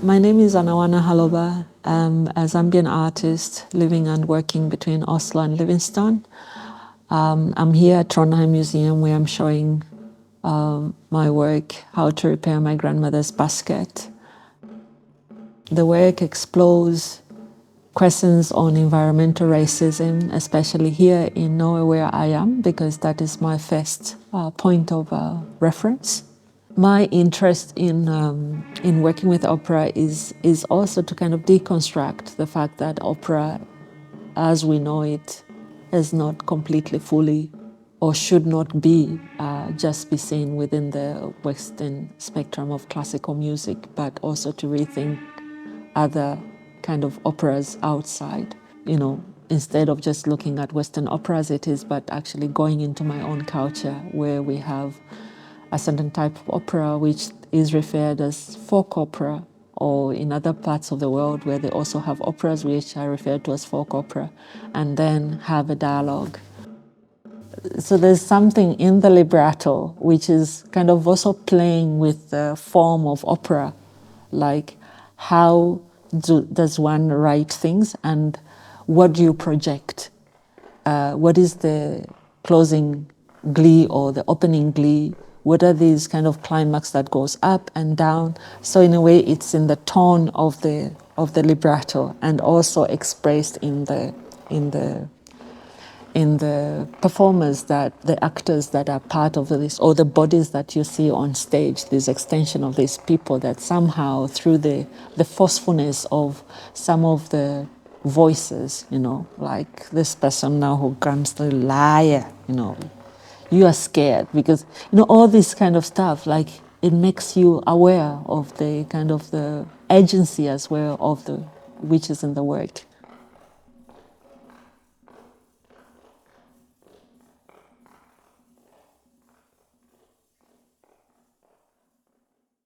My name is Anawana Haloba. I'm a Zambian artist living and working between Oslo and Livingstone. I'm here at Trondheim Museum where I'm showing my work, How to Repair My Grandmother's Basket. The work explores questions on environmental racism, especially here in Norway where I am, because that is my first point of reference. My interest in working with opera is also to kind of deconstruct the fact that opera, as we know it, is not completely fully or should not be just be seen within the Western spectrum of classical music, but also to rethink other kind of operas outside, instead of just looking at Western opera as it is, but actually going into my own culture where we have a certain type of opera which is referred as folk opera, or in other parts of the world where they also have operas which are referred to as folk opera, and then have a dialogue. So there's something in the libretto which is kind of also playing with the form of opera, like how does one write things and what do you project? What is the closing glee or the opening glee? What are these kind of climax that goes up and down? So in a way, it's in the tone of the libretto and also expressed in the performers, that the actors that are part of this, or the bodies that you see on stage, this extension of these people that somehow through the forcefulness of some of the voices, like this person now who comes to liar, you are scared because, all this kind of stuff, like it makes you aware of the kind of the agency as well of the which is in the work.